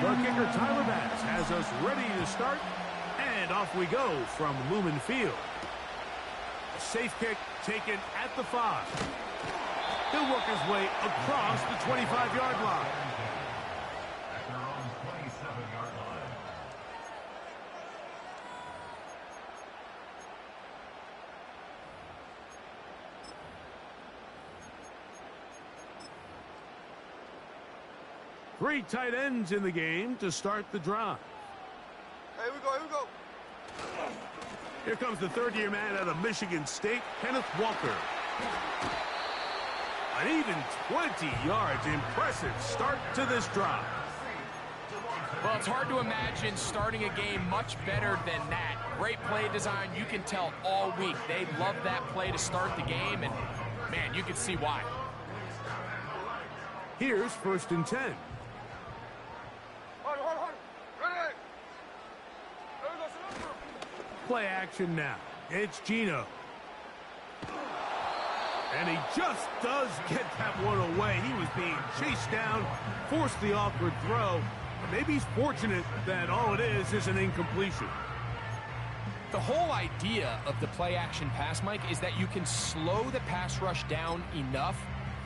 The kicker, Tyler Bass, has us ready to start. And off we go from Lumen Field. A safe kick taken at the 5. He'll work his way across the 25-yard line. At their own 27-yard line. Three tight ends in the game to start the drive. Here we go, here we go. Here comes the third-year man out of Michigan State, Kenneth Walker. An even 20 yards. Impressive start to this drive. Well, it's hard to imagine starting a game much better than that. Great play design. You can tell all week they love that play to start the game, and, man, you can see why. Here's 1st and 10. Play action now. It's Geno. And he just does get that one away. He was being chased down, forced the awkward throw. Maybe he's fortunate that all it is an incompletion. The whole idea of the play-action pass, Mike, is that you can slow the pass rush down enough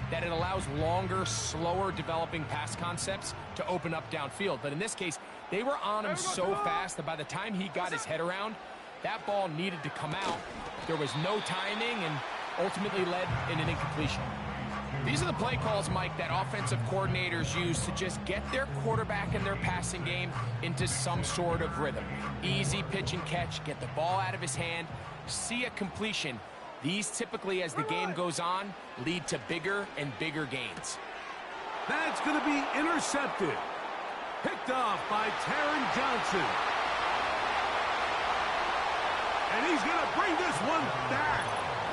that it allows longer, slower developing pass concepts to open up downfield. But in this case, they were on him so fast that by the time he got his head around, that ball needed to come out. There was no timing and ultimately led in an incompletion. These are the play calls, Mike, that offensive coordinators use to just get their quarterback and their passing game into some sort of rhythm. Easy pitch and catch, get the ball out of his hand, see a completion. These typically, as the game goes on, lead to bigger and bigger gains. That's going to be intercepted. Picked off by Taron Johnson. And he's going to bring this one back.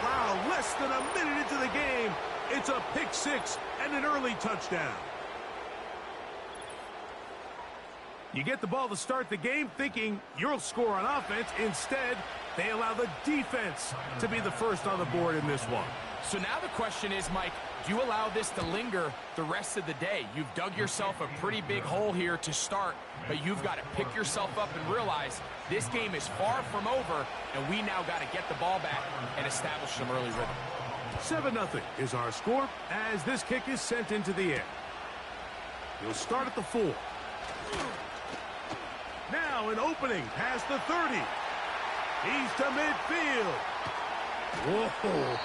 Wow, less than a minute into the game. It's a pick 6 and an early touchdown. You get the ball to start the game thinking you'll score on offense. Instead, they allow the defense to be the first on the board in this one. So now the question is, Mike, do you allow this to linger the rest of the day? You've dug yourself a pretty big hole here to start, but you've got to pick yourself up and realize this game is far from over, and we now got to get the ball back and establish some early rhythm. 7-0 is our score as this kick is sent into the air. He'll start at the 4. Now an opening past the 30. He's to midfield. Whoa.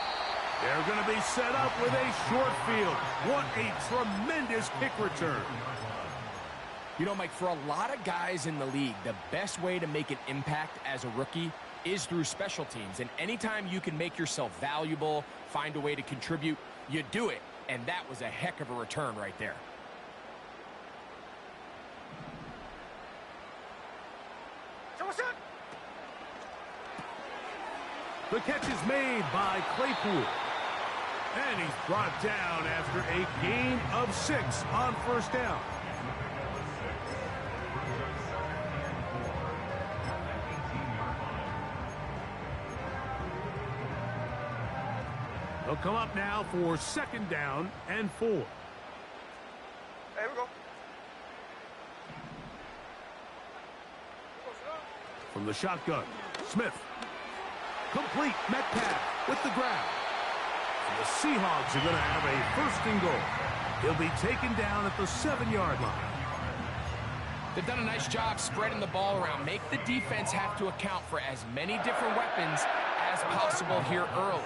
They're going to be set up with a short field. What a tremendous kick return. You know, Mike, for a lot of guys in the league, the best way to make an impact as a rookie is through special teams. And anytime you can make yourself valuable, find a way to contribute, you do it. And that was a heck of a return right there. The catch is made by Claypool. And he's brought down after a gain of 6 on 1st down. They'll come up now for 2nd down and 4. Here we go. From the shotgun, Smith. Complete. Metcalf with the grab. And the Seahawks are going to have a 1st and goal. He'll be taken down at the 7-yard line. They've done a nice job spreading the ball around. Make the defense have to account for as many different weapons as possible here early.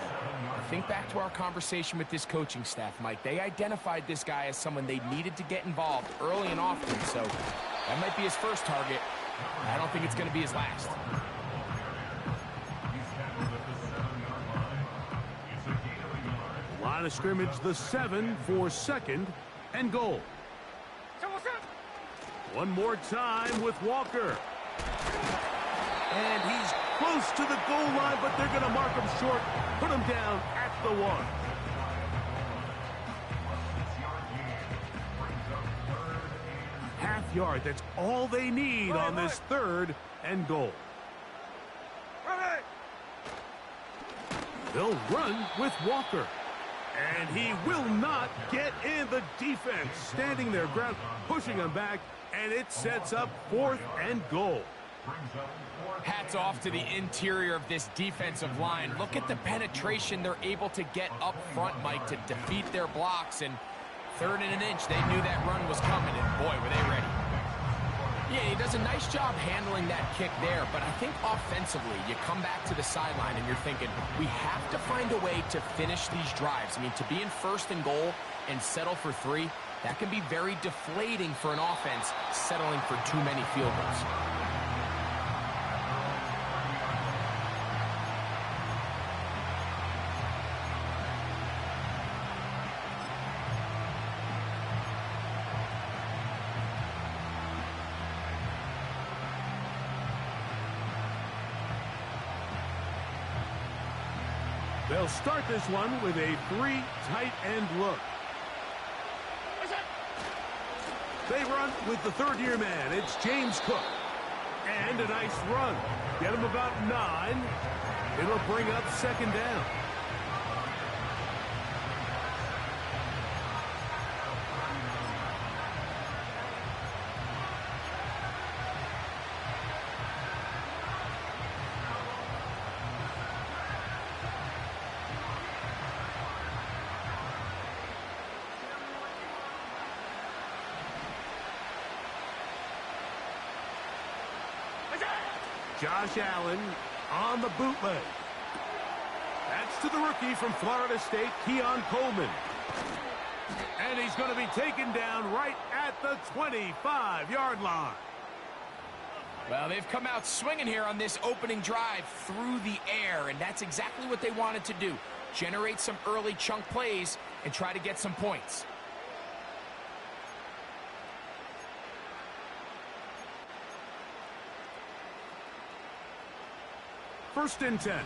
Think back to our conversation with this coaching staff, Mike. They identified this guy as someone they needed to get involved early and often, so that might be his first target. I don't think it's going to be his last. Line of scrimmage, the 7 for 2nd and goal. One more time with Walker. And he's close to the goal line, but they're going to mark him short, put him down at the 1. Half yard, that's all they need on this 3rd and goal. They'll run with Walker. And he will not get in. The defense standing their ground, pushing him back, and it sets up 4th and goal. Hats off to the interior of this defensive line. Look at the penetration they're able to get up front, Mike, to defeat their blocks. And 3rd and an inch, they knew that run was coming, and boy, were they ready. Yeah, he does a nice job handling that kick there, but I think offensively, you come back to the sideline and you're thinking, we have to find a way to finish these drives. I mean, to be in 1st and goal and settle for 3, that can be very deflating for an offense settling for too many field goals. They'll start this one with a 3 tight end look. They run with the 3rd-year man. It's James Cook. And a nice run. Get him about 9. It'll bring up 2nd down. Josh Allen on the bootleg. That's to the rookie from Florida State, Keon Coleman. And he's going to be taken down right at the 25-yard line. Well, they've come out swinging here on this opening drive through the air, and that's exactly what they wanted to do. Generate some early chunk plays and try to get some points. First and 10.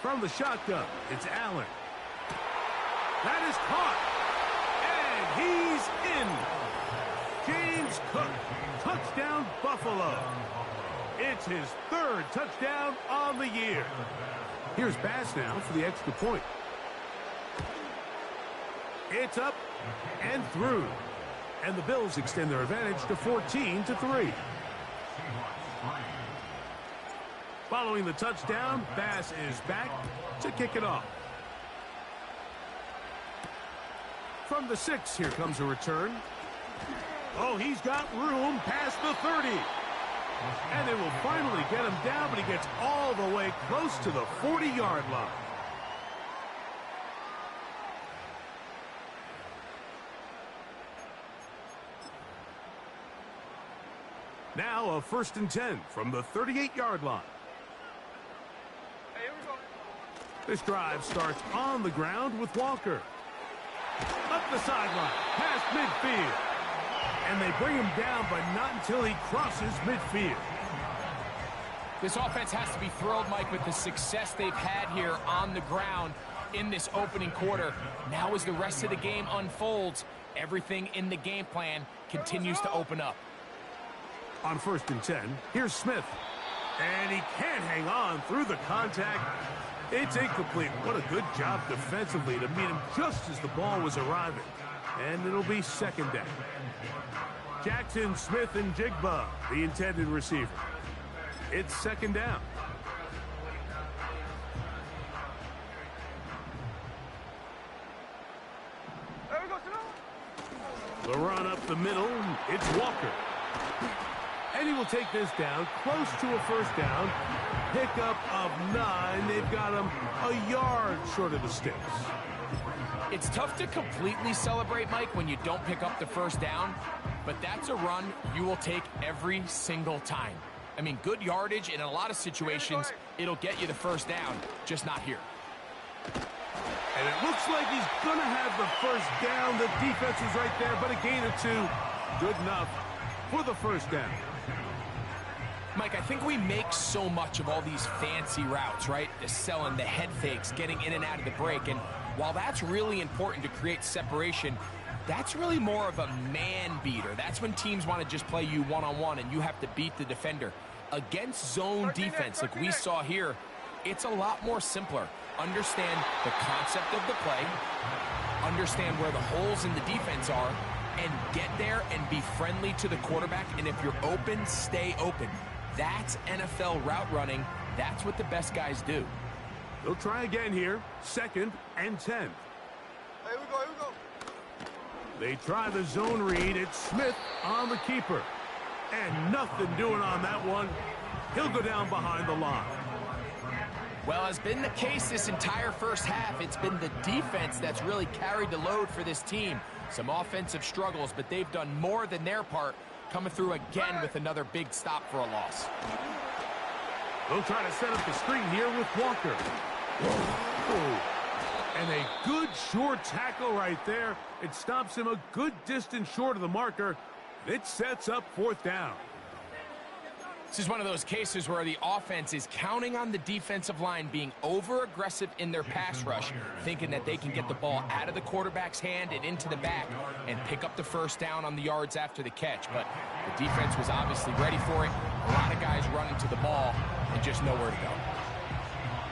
From the shotgun, it's Allen. That is caught. And he's in. James Cook, touchdown Buffalo. It's his 3rd touchdown on the year. Here's Bass now for the extra point. It's up and through. And the Bills extend their advantage to 14-3. Following the touchdown, Bass is back to kick it off. From the 6, here comes a return. Oh, he's got room past the 30. And they will finally get him down, but he gets all the way close to the 40-yard line. Now a 1st and 10 from the 38-yard line. Hey, here we go. This drive starts on the ground with Walker. Up the sideline, past midfield. And they bring him down, but not until he crosses midfield. This offense has to be thrilled, Mike, with the success they've had here on the ground in this opening quarter. Now as the rest of the game unfolds, everything in the game plan continues to open up. On 1st and 10, here's Smith. And he can't hang on through the contact. It's incomplete. What a good job defensively to meet him just as the ball was arriving. And it'll be 2nd down. Jackson, Smith, and Jigba, the intended receiver. It's 2nd down. There we go, Sino. The run up the middle, it's Walker. And he will take this down, close to a 1st down. Pickup of 9. They've got him a yard short of the sticks. It's tough to completely celebrate, Mike, when you don't pick up the 1st down, but that's a run you will take every single time. I mean, good yardage, and in a lot of situations, it'll get you the 1st down, just not here. And it looks like he's going to have the 1st down. The defense is right there, but a gain or 2. Good enough for the 1st down. Mike, I think we make so much of all these fancy routes, right? The selling, the head fakes, getting in and out of the break. And while that's really important to create separation, that's really more of a man beater. That's when teams want to just play you one-on-one and you have to beat the defender. Against zone defense like we saw here, it's a lot more simpler. Understand the concept of the play, understand where the holes in the defense are, and get there and be friendly to the quarterback. And if you're open, stay open. That's NFL route running. That's what the best guys do. They'll try again here. 2nd and 10. Here we go, here we go. They try the zone read. It's Smith on the keeper. And nothing doing on that one. He'll go down behind the line. Well, has been the case this entire first half. It's been the defense that's really carried the load for this team. Some offensive struggles, but they've done more than their part, coming through again with another big stop for a loss. They'll try to set up the screen here with Walker. Whoa. And a good short tackle right there. It stops him a good distance short of the marker. It sets up 4th down. This is one of those cases where the offense is counting on the defensive line being over-aggressive in their pass rush, thinking that they can get the ball out of the quarterback's hand and into the back and pick up the first down on the yards after the catch. But the defense was obviously ready for it. A lot of guys running to the ball and just nowhere to go.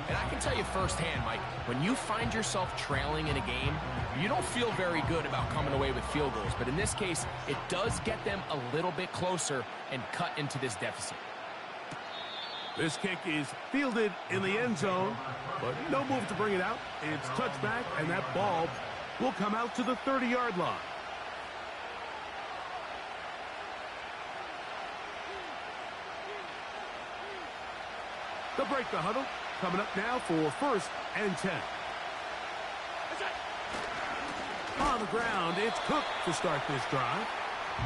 And I can tell you firsthand, Mike, when you find yourself trailing in a game, you don't feel very good about coming away with field goals. But in this case, it does get them a little bit closer and cut into this deficit. This kick is fielded in the end zone, but no move to bring it out. It's touchback, and that ball will come out to the 30-yard line. They'll break the huddle. Coming up now for 1st and 10. On the ground, it's Cook to start this drive.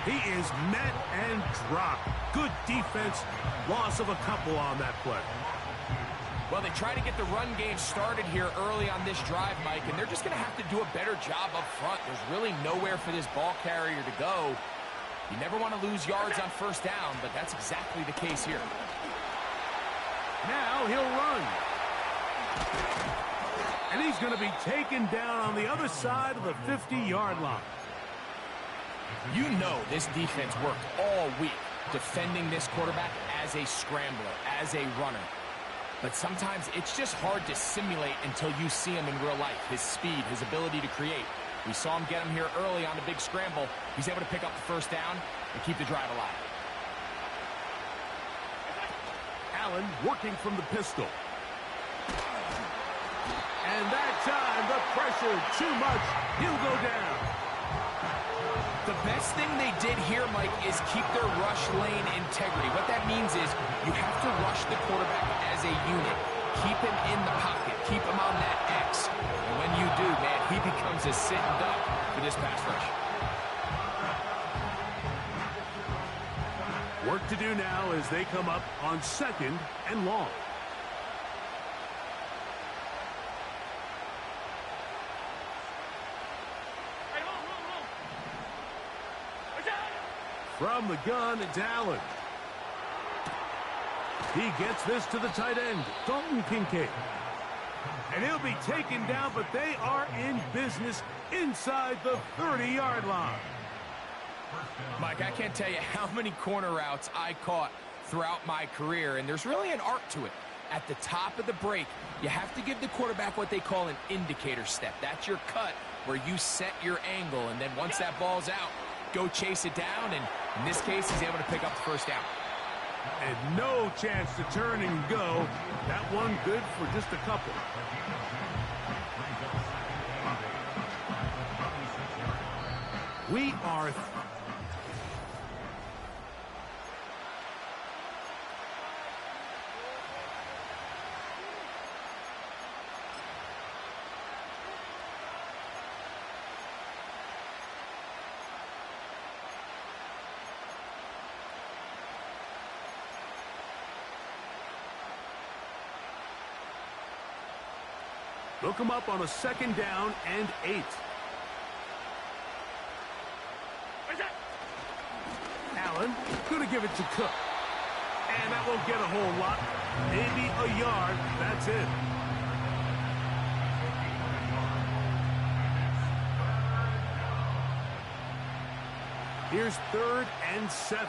He is met and dropped. Good defense. Loss of a couple on that play. Well, they try to get the run game started here early on this drive, Mike, and they're just going to have to do a better job up front. There's really nowhere for this ball carrier to go. You never want to lose yards on 1st down, but that's exactly the case here. Now he'll run. And he's going to be taken down on the other side of the 50-yard line. You know this defense worked all week defending this quarterback as a scrambler, as a runner. But sometimes it's just hard to simulate until you see him in real life. His speed, his ability to create. We saw him get him here early on the big scramble. He's able to pick up the 1st down and keep the drive alive. Allen working from the pistol. And that time, the pressure too much. He'll go down. The best thing they did here, Mike, is keep their rush lane integrity. What that means is you have to rush the quarterback as a unit. Keep him in the pocket. Keep him on that X. And when you do, man, he becomes a sitting duck for this pass rush. Work to do now as they come up on 2nd and long. From the gun, it's Allen. He gets this to the tight end, Dalton Kincaid. And he'll be taken down, but they are in business inside the 30-yard line. Mike, I can't tell you how many corner routes I caught throughout my career, and there's really an art to it. At the top of the break, you have to give the quarterback what they call an indicator step. That's your cut where you set your angle, and then once that ball's out, go chase it down, and in this case, he's able to pick up the 1st down. And no chance to turn and go. That one good for just a couple. We are... They'll come up on a 2nd down and 8. Allen going to give it to Cook. And that won't get a whole lot. Maybe a yard. That's it. Here's 3rd and 7.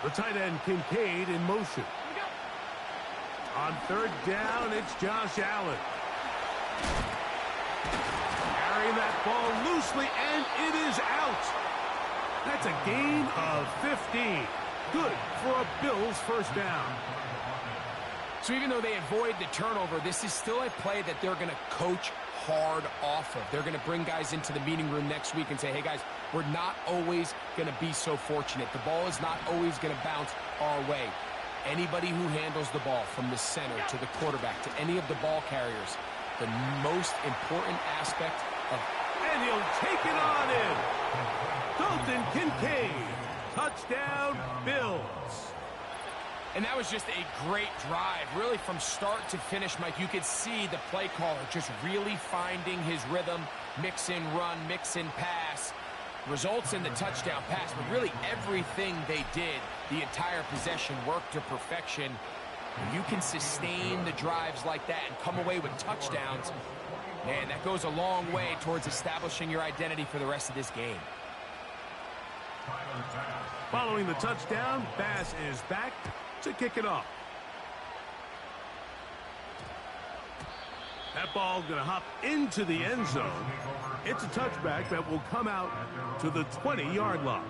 The tight end Kincaid in motion. On third down, it's Josh Allen. Carrying that ball loosely, and it is out. That's a gain of 15. Good for a Bills first down. So even though they avoid the turnover, this is still a play that they're going to coach hard off of. They're going to bring guys into the meeting room next week and say, hey, guys, we're not always going to be so fortunate. The ball is not always going to bounce our way. Anybody who handles the ball from the center to the quarterback to any of the ball carriers, the most important aspect of... And he'll take it on in. Dalton Kincaid. Touchdown, Bills. And that was just a great drive, really from start to finish, Mike. You could see the play caller just really finding his rhythm, mix in run, mix in pass, results in the touchdown pass. But really everything they did, the entire possession, worked to perfection. When you can sustain the drives like that and come away with touchdowns, man, that goes a long way towards establishing your identity for the rest of this game. Following the touchdown, Bass is back to kick it off. That ball going to hop into the end zone. It's a touchback that will come out to the 20-yard line.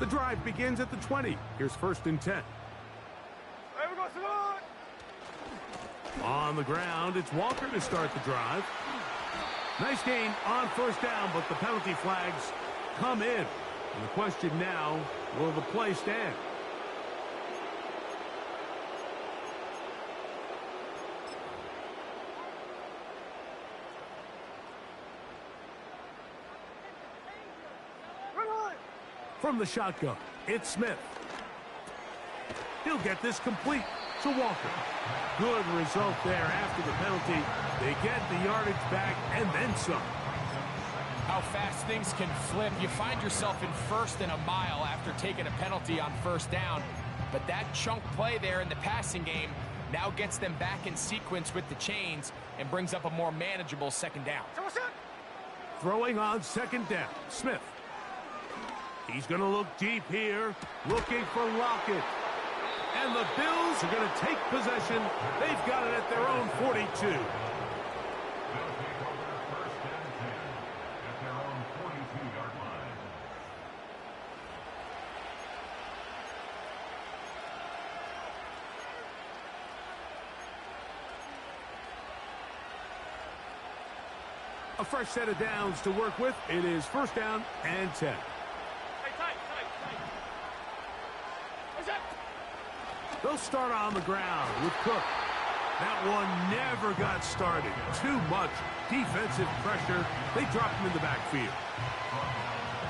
The drive begins at the 20. Here's 1st and 10. Hey, we go, Simone! On the ground, it's Walker to start the drive. Nice gain on 1st down, but the penalty flags come in. And the question now, will the play stand? From the shotgun, it's Smith. He'll get this complete to Walker. Good result there after the penalty. They get the yardage back and then some. How fast things can flip. You find yourself in 1st and a mile after taking a penalty on 1st down. But that chunk play there in the passing game now gets them back in sequence with the chains and brings up a more manageable 2nd down. Throwing on 2nd down, Smith. He's going to look deep here, looking for Lockett. And the Bills are going to take possession. They've got it at their own 42. They'll take over 1st and 10 at their own 42-yard line. A fresh set of downs to work with. It is 1st down and 10. They'll start on the ground with Cook. That one never got started. Too much defensive pressure. They dropped him in the backfield.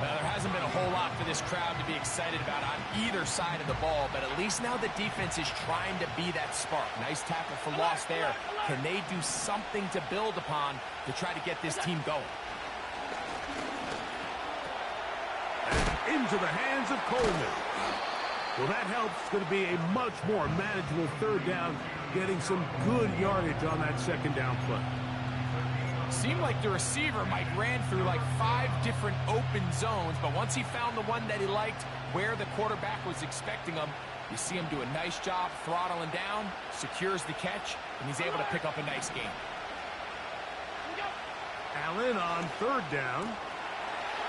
Well, there hasn't been a whole lot for this crowd to be excited about on either side of the ball, but at least now the defense is trying to be that spark. Nice tackle for loss there. Can they do something to build upon to try to get this team going? And into the hands of Coleman. Well, that helps. It's going to be a much more manageable 3rd down, getting some good yardage on that 2nd down play. Seemed like the receiver, Mike, ran through like 5 different open zones, but once he found the one that he liked, where the quarterback was expecting him, you see him do a nice job throttling down, secures the catch, and he's able to pick up a nice gain. Allen on 3rd down.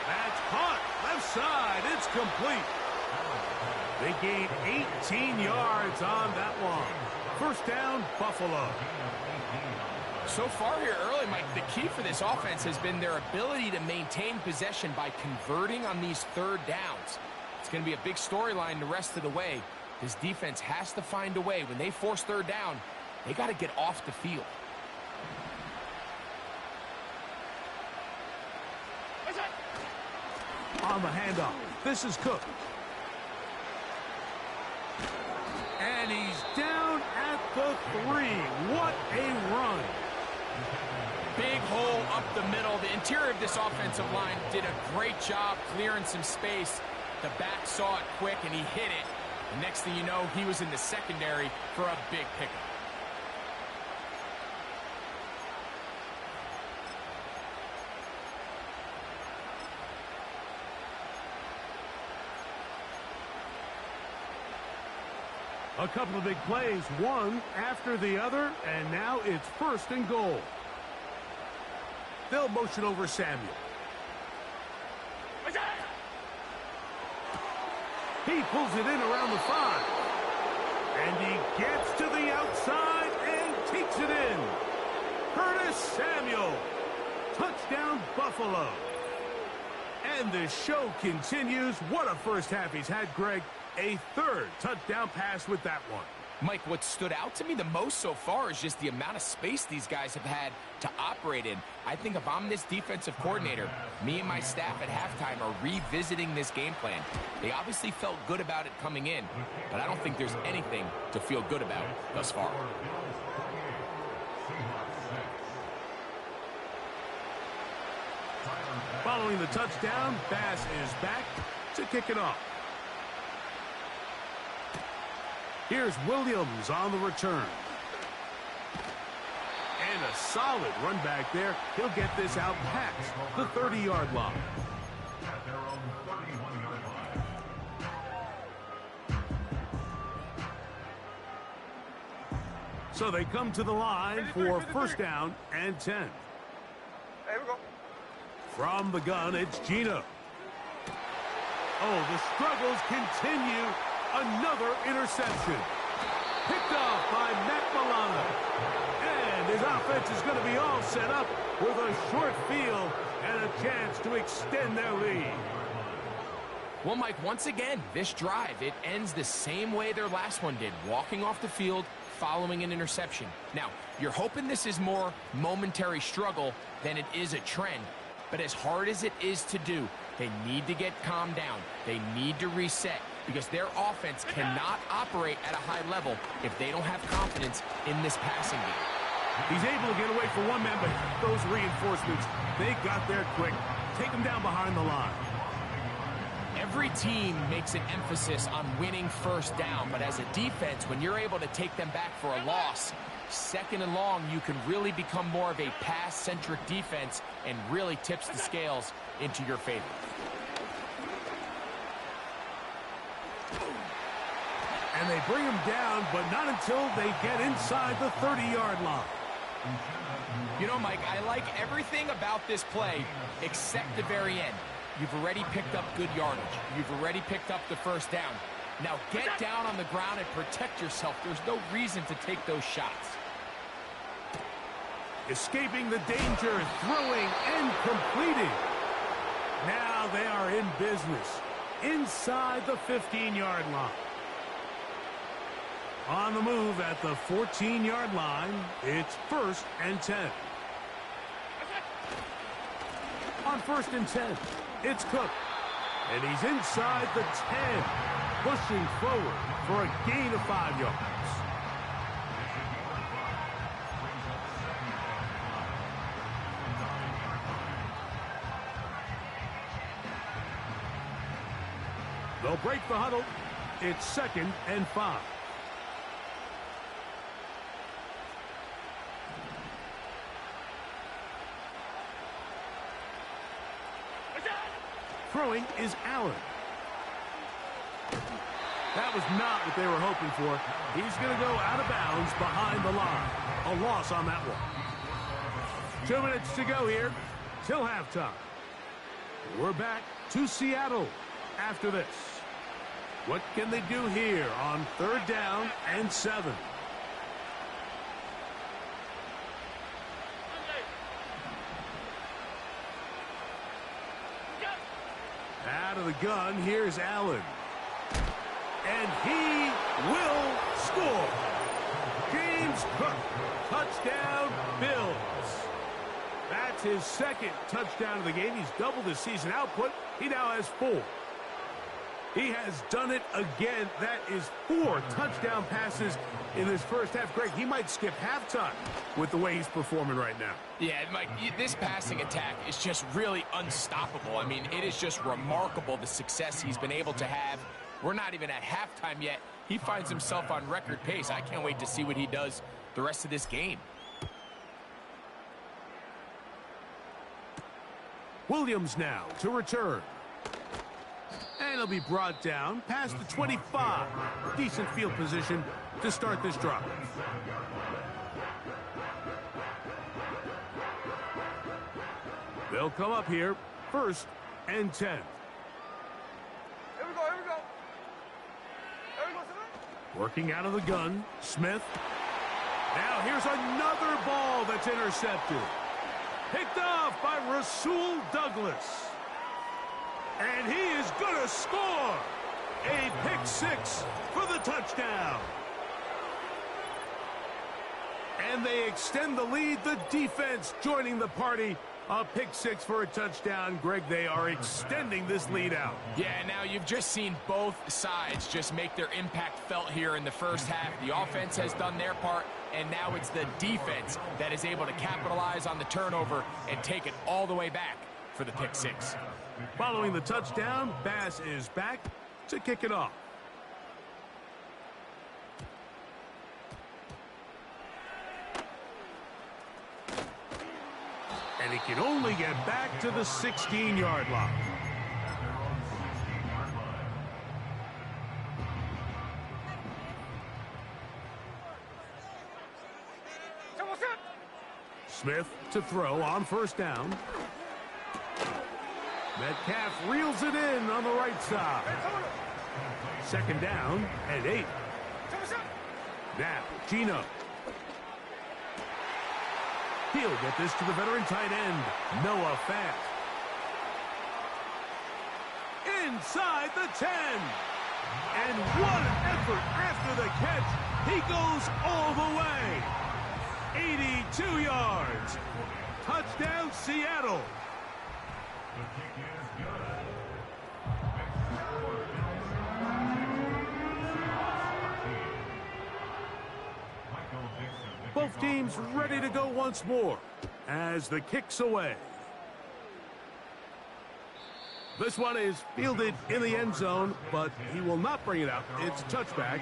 That's caught. Left side. It's complete. They gained 18 yards on that one. 1st down, Buffalo. So far here early, Mike, the key for this offense has been their ability to maintain possession by converting on these 3rd downs. It's going to be a big storyline the rest of the way. This defense has to find a way. When they force 3rd down, they got to get off the field. On the handoff, this is Cook. And he's down at the 3. What a run. Big hole up the middle. The interior of this offensive line did a great job clearing some space. The back saw it quick, and he hit it. The next thing you know, he was in the secondary for a big pickup. A couple of big plays, one after the other, and now it's 1st and goal. They'll motion over Samuel. He pulls it in around the 5. And he gets to the outside and takes it in. Curtis Samuel. Touchdown, Buffalo. And the show continues. What a first half he's had, Greg. A 3rd touchdown pass with that one. Mike, what stood out to me the most so far is just the amount of space these guys have had to operate in. I think if I'm this defensive coordinator, me and my staff at halftime are revisiting this game plan. They obviously felt good about it coming in, but I don't think there's anything to feel good about thus far. Following the touchdown, Bass is back to kick it off. Here's Williams on the return. And a solid run back there. He'll get this out past the 30-yard line. At their own 31-yard line. So they come to the line for 1st down and 10. Hey, we go. From the gun, it's Gino. Oh, the struggles continue. Another interception. Picked off by Matt Milano. And his offense is going to be all set up with a short field and a chance to extend their lead. Well, Mike, once again, this drive, it ends the same way their last one did, walking off the field, following an interception. Now, you're hoping this is more momentary struggle than it is a trend. But as hard as it is to do, they need to get calmed down. They need to reset because their offense cannot operate at a high level if they don't have confidence in this passing game. He's able to get away for one man, but those reinforcements, they got there quick. Take him down behind the line. Every team makes an emphasis on winning 1st down, but as a defense, when you're able to take them back for a loss, 2nd and long, you can really become more of a pass-centric defense and really tips the scales into your favor. And they bring him down, but not until they get inside the 30-yard line. You know, Mike, I like everything about this play except the very end. You've already picked up good yardage. You've already picked up the 1st down. Now get down on the ground and protect yourself. There's no reason to take those shots. Escaping the danger, throwing and completing. Now they are in business inside the 15-yard line. On the move at the 14-yard line, it's 1st and 10. On 1st and 10, it's Cook. And he's inside the 10, pushing forward for a gain of 5 yards. They'll break the huddle. It's 2nd and 5. Throwing is Allen. That was not what they were hoping for. He's going to go out of bounds behind the line. A loss on that one. 2 minutes to go here till halftime. We're back to Seattle after this. What can they do here on 3rd down and 7? Out of the gun, here's Allen. And he will score. James Cook, touchdown Bills. That's his 2nd touchdown of the game. He's doubled his season output. He now has 4. He has done it again. That is 4 touchdown passes in this first half. Greg, he might skip halftime with the way he's performing right now. Yeah, Mike, this passing attack is just really unstoppable. I mean, it is just remarkable the success he's been able to have. We're not even at halftime yet. He finds himself on record pace. I can't wait to see what he does the rest of this game. Williams now to return. And he'll be brought down past the 25. Decent field position to start this drive. They'll come up here, 1st and 10. Here we go, here we go. Here we go, Smith. Working out of the gun, Smith. Now here's another ball that's intercepted. Picked off by Rasul Douglas. And he is going to score. A pick 6 for the touchdown. And they extend the lead. The defense joining the party. A pick 6 for a touchdown. Greg, they are extending this lead out. Yeah, now you've just seen both sides just make their impact felt here in the first half. The offense has done their part, and now it's the defense that is able to capitalize on the turnover and take it all the way back for the pick 6. Following the touchdown, Bass is back to kick it off. And he can only get back to the 16-yard line. Smith to throw on 1st down. Metcalf reels it in on the right side. 2nd down and 8. Now, Geno. He'll get this to the veteran tight end, Noah Fant. Inside the 10. And what an effort after the catch. He goes all the way. 82 yards. Touchdown, Seattle. The kick is good. Both teams ready to go once more as the kick's away. This one is fielded in the end zone, but he will not bring it out. It's a touchback,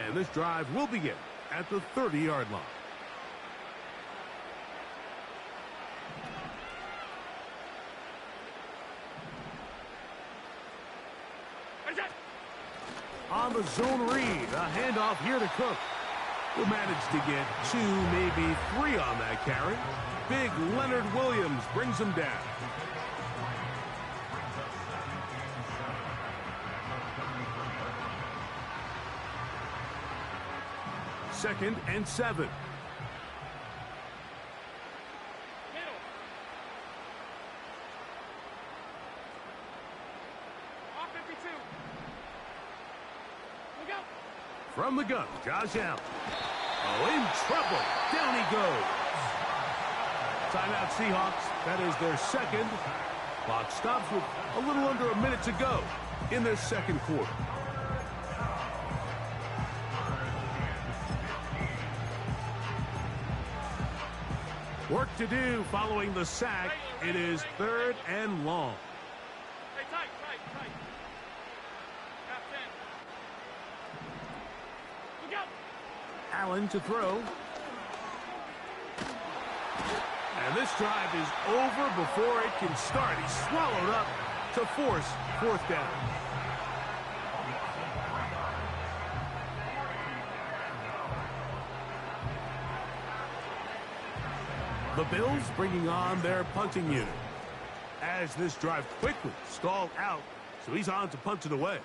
and this drive will begin at the 30-yard line. On the zone read, a handoff here to Cook. Will manage to get 2, maybe 3 on that carry. Big Leonard Williams brings him down. Second and 7. From the gun, Josh Allen. Oh, in trouble. Down he goes. Timeout Seahawks. That is their 2nd. Clock stops with a little under a minute to go in this 2nd quarter. Work to do following the sack. It is 3rd and long. Allen to throw. And this drive is over before it can start. He's swallowed up to force 4th down. The Bills bringing on their punting unit as this drive quickly stalled out, so he's on to punt it away.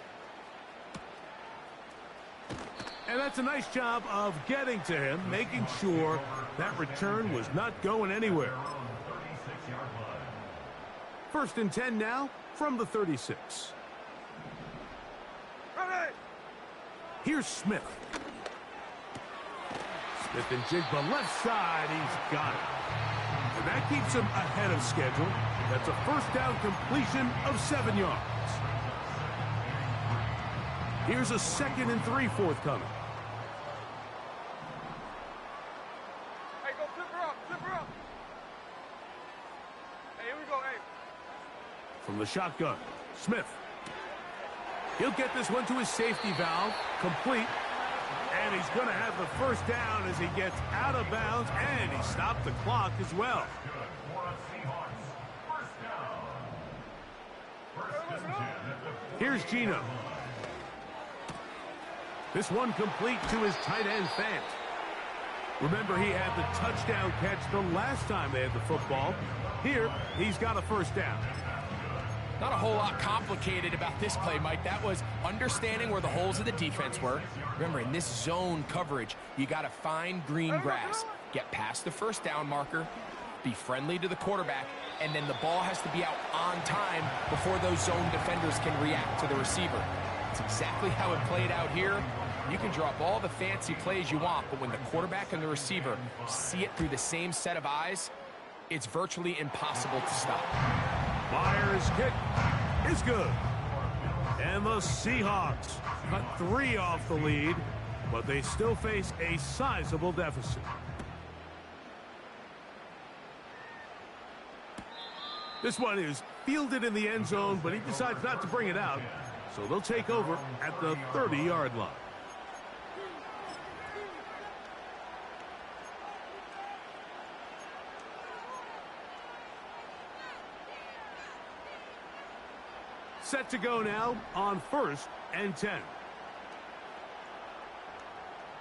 And that's a nice job of getting to him, making sure that return was not going anywhere. 1st and 10 now from the 36. Here's Smith. Smith and Jigba left side. He's got it. And that keeps him ahead of schedule. That's a 1st down completion of 7 yards. Here's a 2nd and 3 forthcoming. Hey, go flip her up, flip her up. Hey, here we go, hey. From the shotgun, Smith. He'll get this one to his safety valve, complete. And he's going to have the 1st down as he gets out of bounds, and he stopped the clock as well. Here's Geno. This one complete to his tight end, Fant. Remember, he had the touchdown catch the last time they had the football. Here, he's got a first down. Not a whole lot complicated about this play, Mike. That was understanding where the holes of the defense were. Remember, in this zone coverage, you got to find green grass. Get past the first down marker, be friendly to the quarterback, and then the ball has to be out on time before those zone defenders can react to the receiver. It's exactly how it played out here. You can drop all the fancy plays you want, but when the quarterback and the receiver see it through the same set of eyes, it's virtually impossible to stop. Myers' kick is good. And the Seahawks cut 3 off the lead, but they still face a sizable deficit. This one is fielded in the end zone, but he decides not to bring it out, so they'll take over at the 30-yard line. Set to go now on 1st and 10.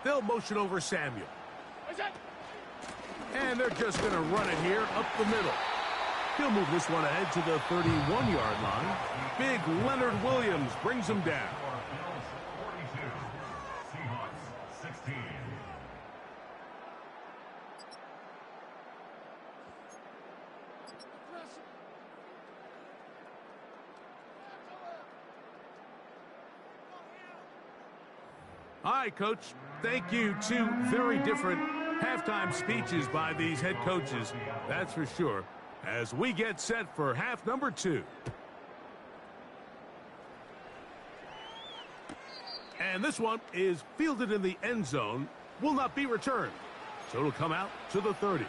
They'll motion over Samuel. And they're just going to run it here up the middle. He'll move this one ahead to the 31-yard line. Big Leonard Williams brings him down. Seahawks 16. All right, Coach. Thank you. 2 very different halftime speeches by these head coaches, that's for sure, as we get set for half number 2. And this one is fielded in the end zone, will not be returned. So it'll come out to the 30.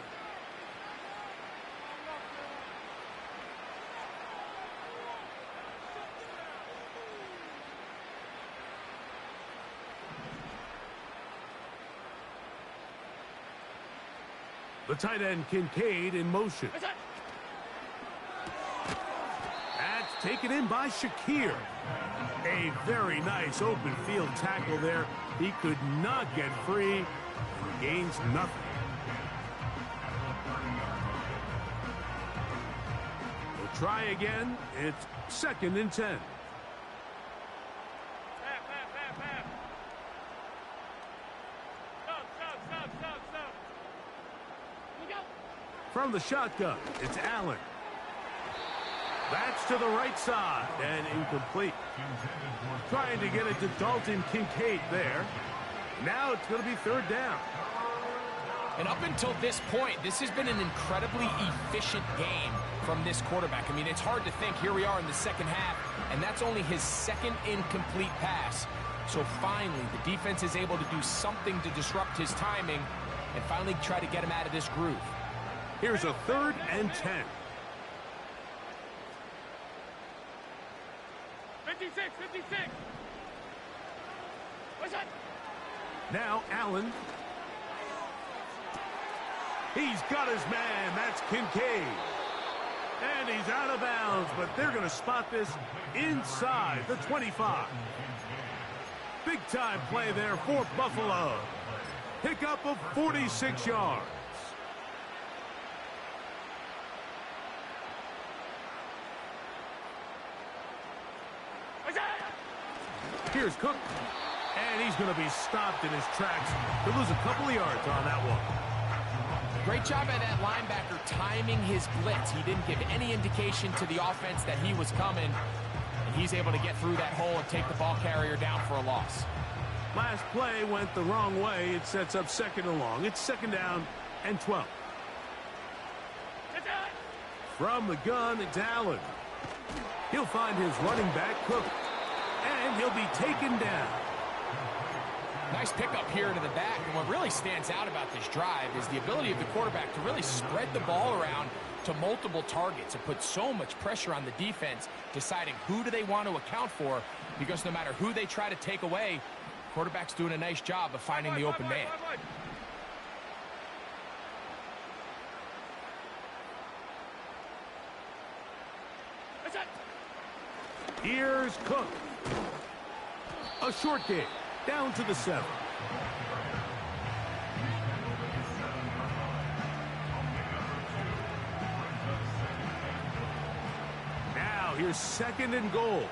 The tight end, Kincaid, in motion. That's taken in by Shakir. A very nice open field tackle there. He could not get free. Gains nothing. We'll try again. It's 2nd and 10. From the shotgun, it's Allen. That's to the right side and incomplete. Trying to get it to Dalton Kincaid there. Now it's going to be 3rd down. And up until this point, this has been an incredibly efficient game from this quarterback. I mean, it's hard to think. Here we are in the second half, and that's only his 2nd incomplete pass. So finally, the defense is able to do something to disrupt his timing and finally try to get him out of this groove. Here's a 3rd and 10. 56. What's that? Now Allen. He's got his man. That's Kincaid. And he's out of bounds, but they're going to spot this inside the 25. Big time play there for Buffalo. Pickup of 46 yards. Here's Cook, and he's going to be stopped in his tracks to lose a couple of yards on that one. Great job by that linebacker timing his blitz. He didn't give any indication to the offense that he was coming, and he's able to get through that hole and take the ball carrier down for a loss. Last play went the wrong way. It sets up 2nd and long. It's 2nd down and 12. From the gun, it's Allen. He'll find his running back, Cook. And he'll be taken down. Nice pickup here to the back. And what really stands out about this drive is the ability of the quarterback to really spread the ball around to multiple targets and put so much pressure on the defense, deciding who do they want to account for, because no matter who they try to take away, quarterback's doing a nice job of finding the open man. Here's Cook. A short game, down to the 7. Now here's 2nd and goal.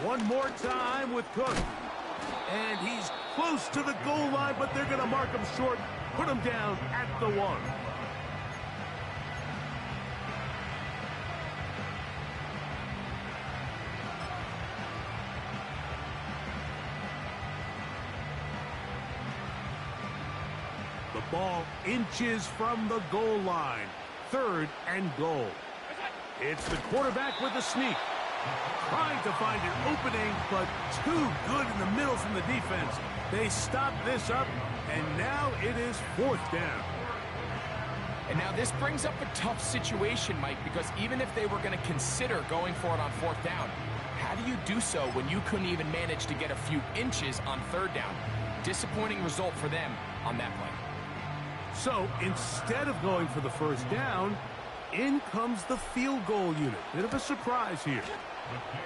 One more time with Cook. And he's close to the goal line, but they're going to mark him short, put him down at the 1. The ball inches from the goal line. 3rd and goal. It's the quarterback with the sneak. Trying to find an opening, but too good in the middle from the defense. They stop this up, and now it is 4th down. And now this brings up a tough situation, Mike, because even if they were going to consider going for it on 4th down, how do you do so when you couldn't even manage to get a few inches on 3rd down? Disappointing result for them on that play. So instead of going for the 1st down, in comes the field goal unit. Bit of a surprise here.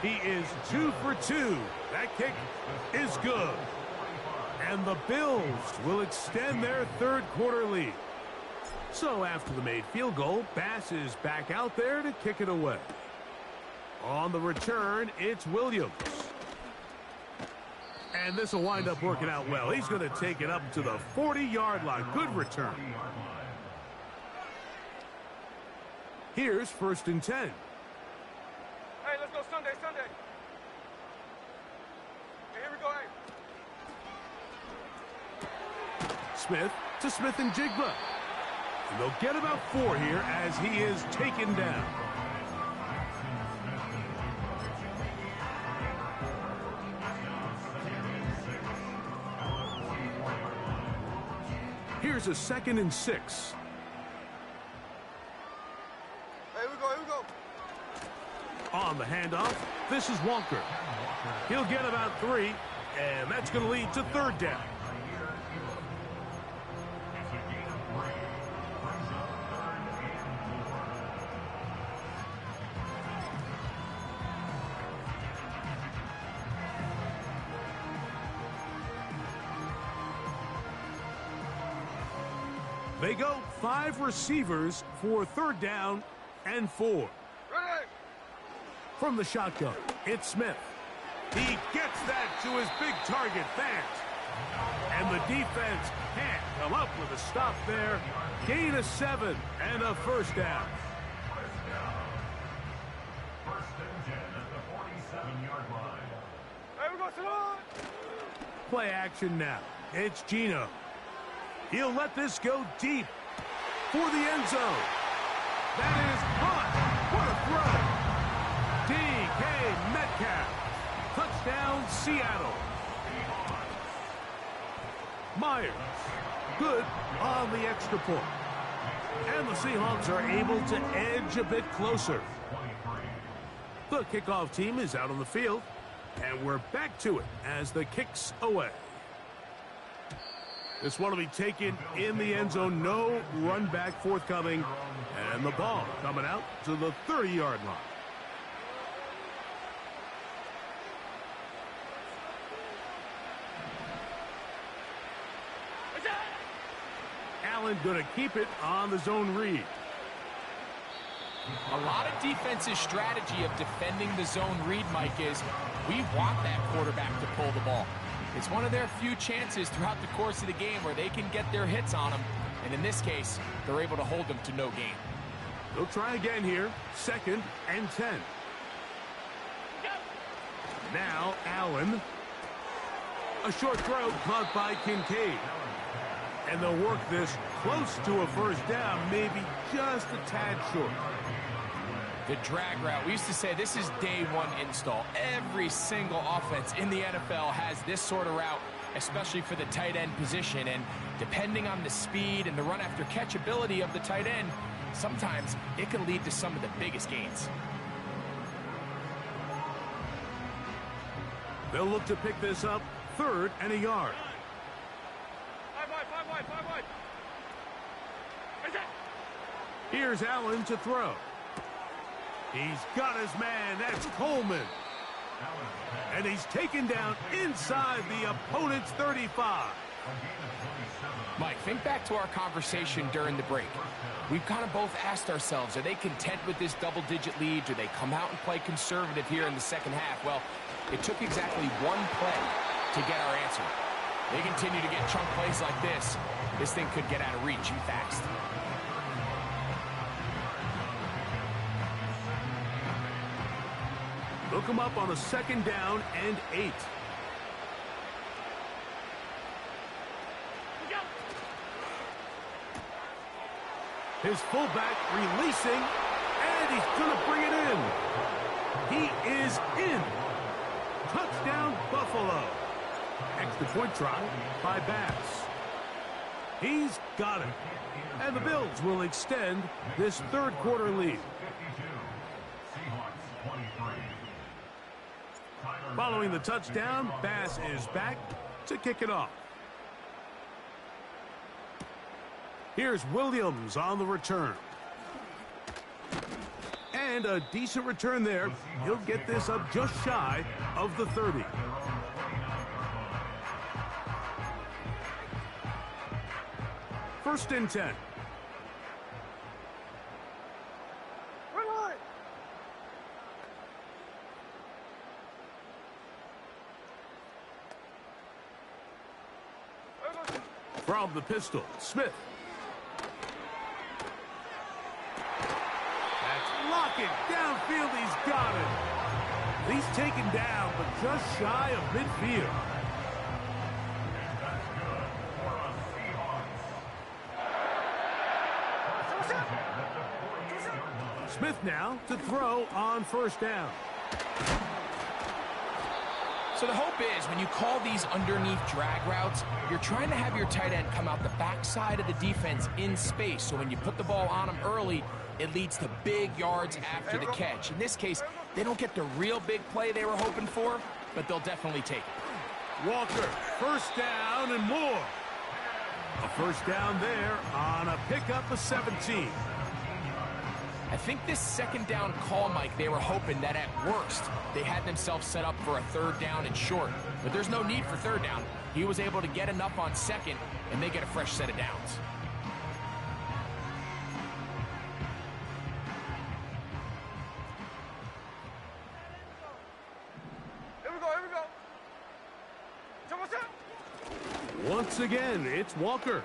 He is 2 for 2. That kick is good. And the Bills will extend their 3rd quarter lead. So after the made field goal, Bass is back out there to kick it away. On the return, it's Williams. And this will wind up working out well. He's going to take it up to the 40-yard line. Good return. Here's 1st and 10. Hey, let's go Sunday. Hey, here we go, hey. Smith to Smith and Jigba. And they'll get about 4 here as he is taken down. Here's a 2nd and 6. Here we go. On the handoff, this is Walker. He'll get about 3, and that's going to lead to 3rd down. They go 5 receivers for 3rd down and 4. Ready? From the shotgun, it's Smith. He gets that to his big target, Fant. And the defense can't come up with a stop there. Gain of 7 and a 1st down. 1st and 10 at the 47-yard line. Here we go, Salon. Play action now. It's Geno. He'll let this go deep for the end zone. That is caught. What a throw. DK Metcalf. Touchdown, Seattle. Myers. Good on the extra point. And the Seahawks are able to edge a bit closer. The kickoff team is out on the field. And we're back to it as the kick's away. This one will be taken in the end zone. No run back forthcoming. And the ball coming out to the 30-yard line. Allen going to keep it on the zone read. A lot of defense's strategy of defending the zone read, Mike, is we want that quarterback to pull the ball. It's one of their few chances throughout the course of the game where they can get their hits on him. And in this case, they're able to hold them to no gain. They'll try again here. 2nd and 10. Now Allen. A short throw caught by Kincaid. And they'll work this close to a 1st down, maybe just a tad short. The drag route. We used to say this is day one install. Every single offense in the NFL has this sort of route, especially for the tight end position. And depending on the speed and the run after catch ability of the tight end, sometimes it can lead to some of the biggest gains. They'll look to pick this up 3rd and a yard. Five wide. Here's Allen to throw. He's got his man. That's Coleman. And he's taken down inside the opponent's 35. Mike, think back to our conversation during the break. We've kind of both asked ourselves, are they content with this double-digit lead? Do they come out and play conservative here in the second half? Well, it took exactly one play to get our answer. They continue to get chunk plays like this. This thing could get out of reach and fast. Look him up on a 2nd down and 8. His fullback releasing, and he's going to bring it in. He is in. Touchdown, Buffalo. Extra point try by Bass. He's got it. And the Bills will extend this 3rd quarter lead. Following the touchdown, Bass is back to kick it off. Here's Williams on the return. And a decent return there. He'll get this up just shy of the 30. First and 10. From the pistol, Smith. That's Lockett. Downfield, he's got it. He's taken down, but just shy of midfield. Smith now to throw on 1st down. So the hope is when you call these underneath drag routes, you're trying to have your tight end come out the backside of the defense in space. So when you put the ball on him early, it leads to big yards after the catch. In this case, they don't get the real big play they were hoping for, but they'll definitely take it. Walker, 1st down and more. A 1st down there on a pickup of 17. I think this 2nd down call, Mike, they were hoping that at worst they had themselves set up for a 3rd down and short. But there's no need for 3rd down. He was able to get enough on 2nd, and they get a fresh set of downs. Here we go, here we go. Once again, it's Walker.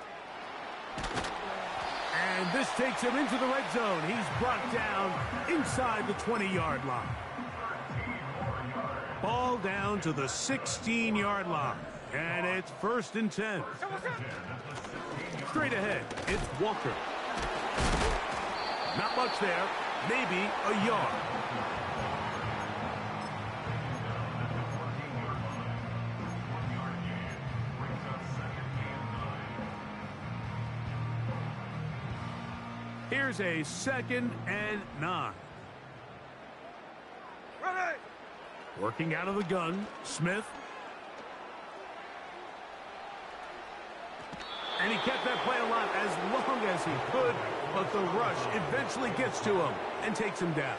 And this takes him into the red zone. He's brought down inside the 20-yard line. Ball down to the 16-yard line. And it's 1st and 10. Straight ahead, it's Walker. Not much there. Maybe a yard. Here's a 2nd and 9. Ready. Working out of the gun, Smith. And he kept that play alive as long as he could, but the rush eventually gets to him and takes him down.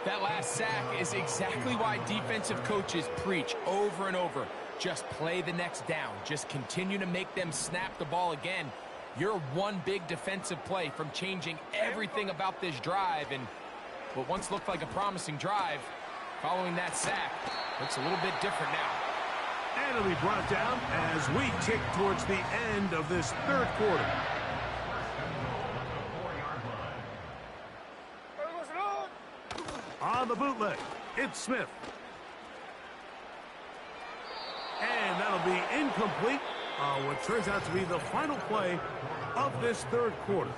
That last sack is exactly why defensive coaches preach over and over. Just play the next down. Just continue to make them snap the ball again. You're one big defensive play from changing everything about this drive, and what once looked like a promising drive, following that sack, looks a little bit different now. And it'll be brought down as we tick towards the end of this 3rd quarter. On the bootleg, it's Smith. And that'll be incomplete. What turns out to be the final play of this 3rd quarter.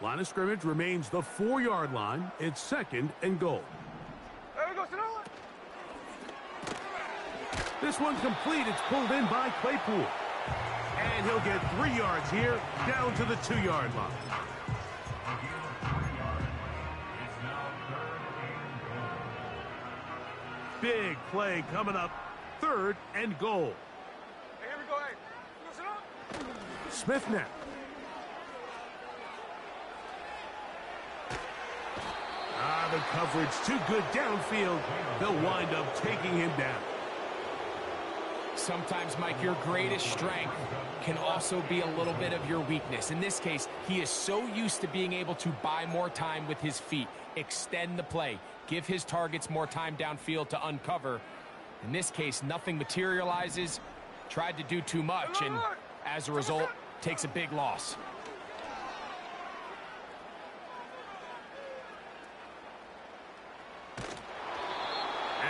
Line of scrimmage remains the 4-yard line. It's 2nd and goal. There we go, Sonoma. This one complete. It's pulled in by Claypool. And he'll get 3 yards here, down to the 2-yard line. Big play coming up, 3rd and goal. Hey, here we go, hey. Listen up. Smith now. The coverage too good downfield. They'll wind up taking him down. Sometimes, Mike, your greatest strength can also be a little bit of your weakness. In this case, he is so used to being able to buy more time with his feet, extend the play, give his targets more time downfield to uncover. In this case, nothing materializes, tried to do too much, and as a result, takes a big loss.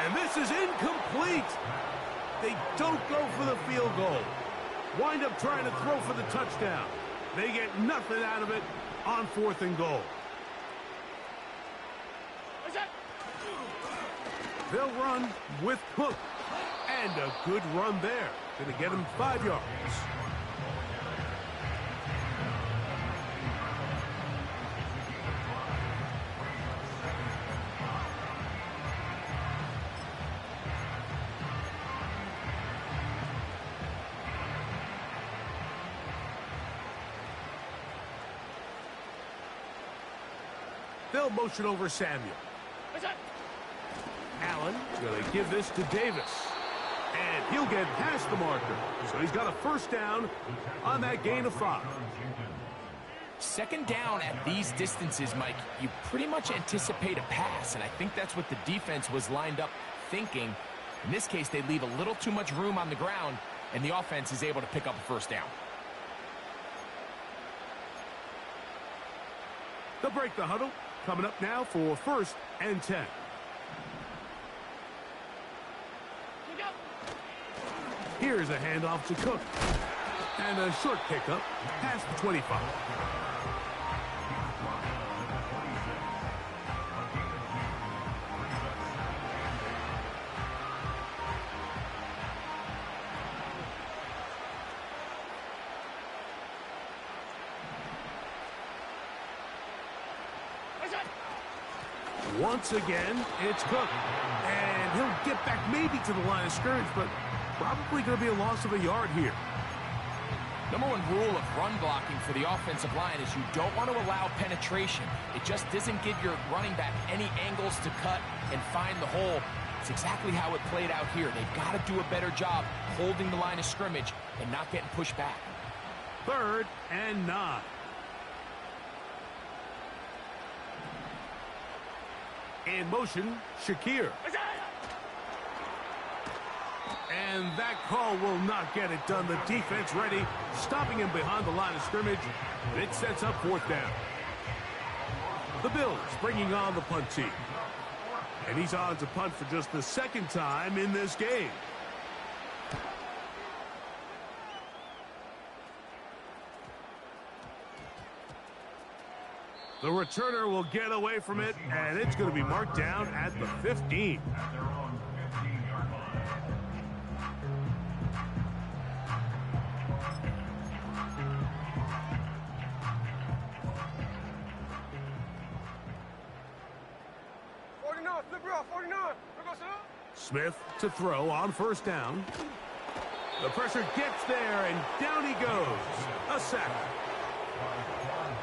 And this is incomplete. They don't go for the field goal. Wind up trying to throw for the touchdown. They get nothing out of it on 4th and goal. They'll run with Cook. And a good run there. Going to get him 5 yards. They'll motion over Samuel. Allen going to give this to Davis. And he'll get past the marker. So he's got a 1st down on that gain of 5. 2nd down at these distances, Mike, you pretty much anticipate a pass, and I think that's what the defense was lined up thinking. In this case, they leave a little too much room on the ground, and the offense is able to pick up a 1st down. They'll break the huddle. Coming up now for 1st and 10. Here's a handoff to Cook. And a short pickup past the 25. Once again, it's Cook. And he'll get back maybe to the line of scrimmage, but probably going to be a loss of a yard here. Number 1 rule of run blocking for the offensive line is you don't want to allow penetration. It just doesn't give your running back any angles to cut and find the hole. It's exactly how it played out here. They've got to do a better job holding the line of scrimmage and not getting pushed back. 3rd and 9. In motion, Shakir. And that call will not get it done. The defense ready, stopping him behind the line of scrimmage. And it sets up 4th down. The Bills bringing on the punt team. And he's on to punt for just the 2nd time in this game. The returner will get away from it, and it's going to be marked down at the 15. Smith to throw on 1st down. The pressure gets there, and down he goes. A sack.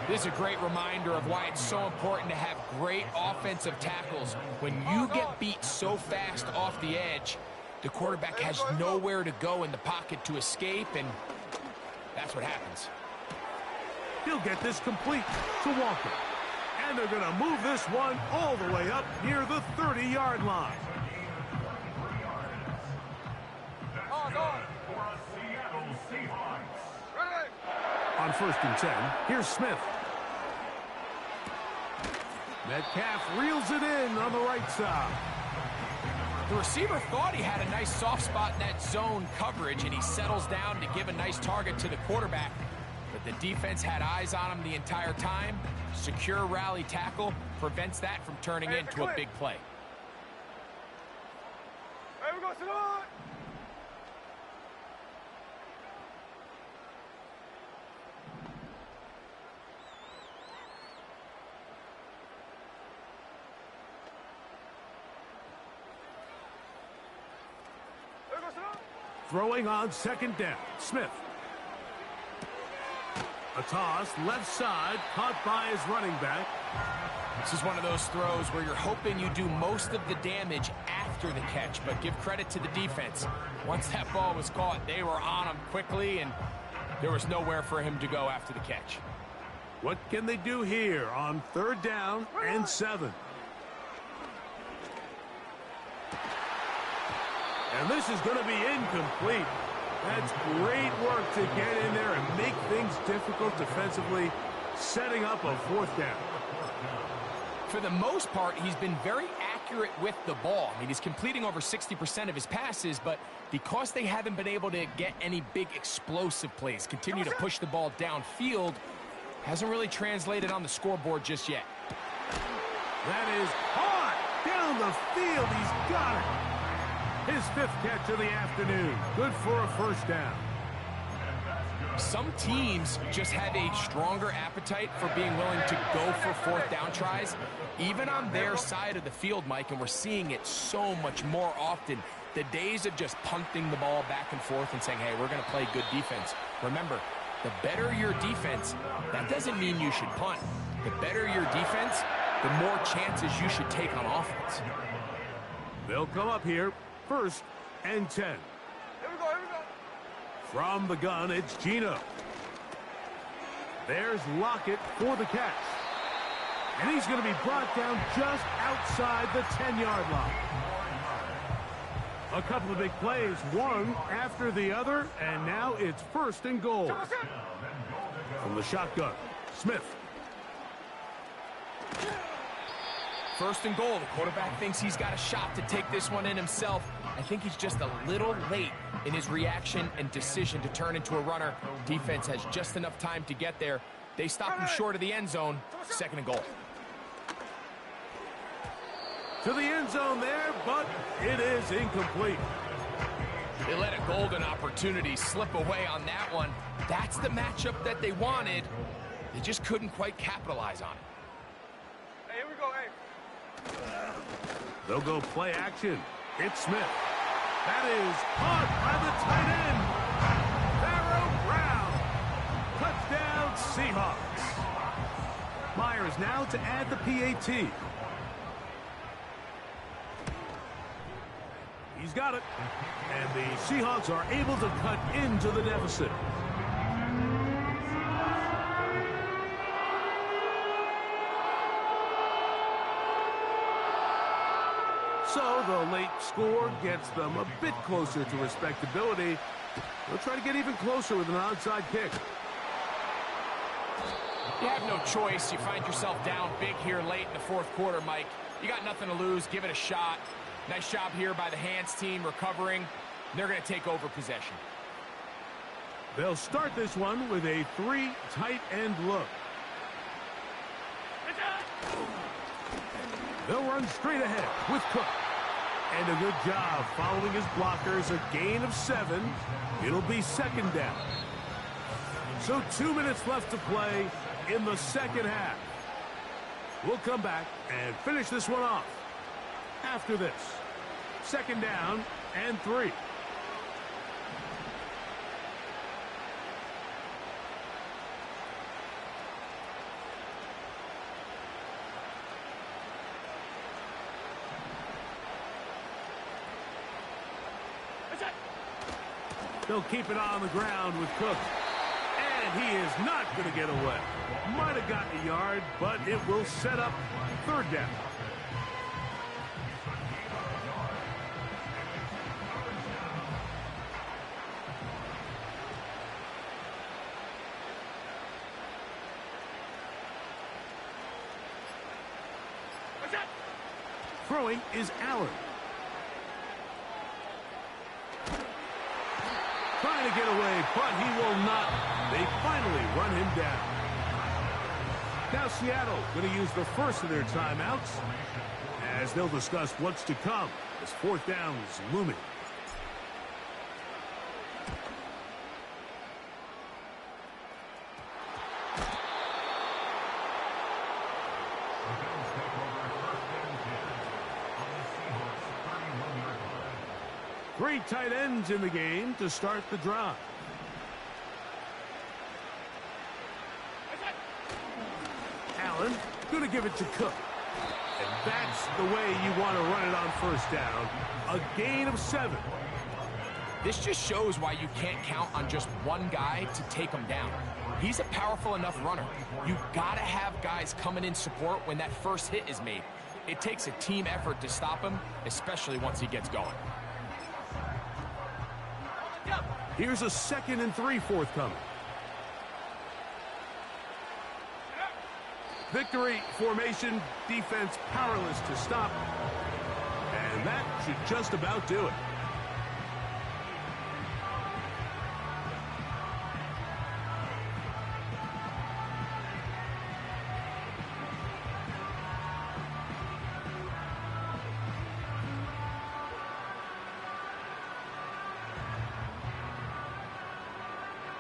This is a great reminder of why it's so important to have great offensive tackles. When you get beat so fast off the edge, the quarterback has nowhere to go in the pocket to escape, and that's what happens. He'll get this complete to Walker. And they're going to move this one all the way up near the 30-yard line. On 1st and 10, here's Smith. Metcalf reels it in on the right side. The receiver thought he had a nice soft spot in that zone coverage, and he settles down to give a nice target to the quarterback. But the defense had eyes on him the entire time. Secure rally tackle prevents that from turning into a big play. throwing on second down. Smith. A toss, left side, caught by his running back. This is one of those throws where you're hoping you do most of the damage after the catch, but give credit to the defense. Once that ball was caught, they were on him quickly, and there was nowhere for him to go after the catch. What can they do here on 3rd down and 7? And this is going to be incomplete. That's great work to get in there and make things difficult defensively, setting up a 4th down. For the most part, he's been very accurate with the ball. I mean, he's completing over 60% of his passes, but because they haven't been able to get any big explosive plays, continue to push the ball downfield, hasn't really translated on the scoreboard just yet. That is hard down the field. He's got it. His 5th catch of the afternoon. Good for a 1st down. Some teams just have a stronger appetite for being willing to go for 4th down tries, even on their side of the field, Mike, and we're seeing it so much more often. The days of just punting the ball back and forth and saying, hey, we're going to play good defense. Remember, the better your defense, that doesn't mean you should punt. The better your defense, the more chances you should take on offense. They'll come up here, 1st and 10. Here we go, here we go. From the gun, it's Gino. There's Lockett for the catch. And he's going to be brought down just outside the 10-yard line. A couple of big plays, one after the other, and now it's 1st and goal. From the shotgun, Smith. 1st and goal. The quarterback thinks he's got a shot to take this one in himself. I think he's just a little late in his reaction and decision to turn into a runner. Defense has just enough time to get there. They stop him short of the end zone. 2nd and goal. To the end zone there, but it is incomplete. They let a golden opportunity slip away on that one. That's the matchup that they wanted. They just couldn't quite capitalize on it. Hey, here we go, hey. They'll go play action. It's Smith. That is caught by the tight end. Pharaoh Brown. Touchdown, Seahawks. Myers now to add the PAT. He's got it. And the Seahawks are able to cut into the deficit. So the late score gets them a bit closer to respectability. They'll try to get even closer with an onside kick. You have no choice. You find yourself down big here late in the 4th quarter, Mike. You got nothing to lose. Give it a shot. Nice job here by the Hands team recovering. They're going to take over possession. They'll start this one with a 3 tight end look. They'll run straight ahead with Cook. And a good job following his blockers. A gain of 7. It'll be 2nd down. So 2 minutes left to play in the 2nd half. We'll come back and finish this one off after this. 2nd down and 3. They'll keep it on the ground with Cook. And he is not going to get away. Might have gotten a yard, but it will set up 3rd down. Throwing is Allen. Trying to get away, but he will not. They finally run him down. Now Seattle going to use the first of their timeouts as they'll discuss what's to come as 4th down is looming. Three tight ends in the game to start the drive. Allen going to give it to Cook. And that's the way you want to run it on first down. A gain of 7. This just shows why you can't count on just one guy to take him down. He's a powerful enough runner. You've got to have guys coming in support when that first hit is made. It takes a team effort to stop him, especially once he gets going. Here's a 2nd and 3 forthcoming. Victory formation, defense powerless to stop. And that should just about do it.